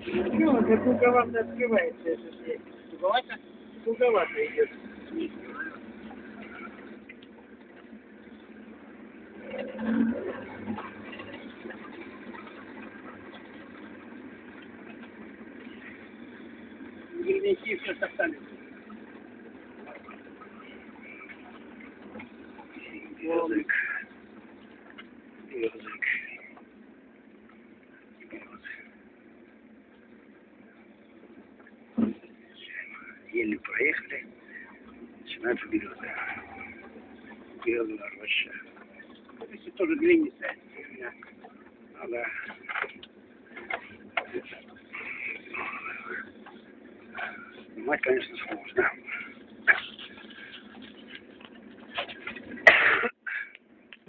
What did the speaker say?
Ну, это туговато открывается, если туговато? Туговато идет. Грибники все остались. Язык. Еле проехали, начинается береза. Березовая роща. Если тоже глинистая. Ну да. Снимать, конечно, сложно.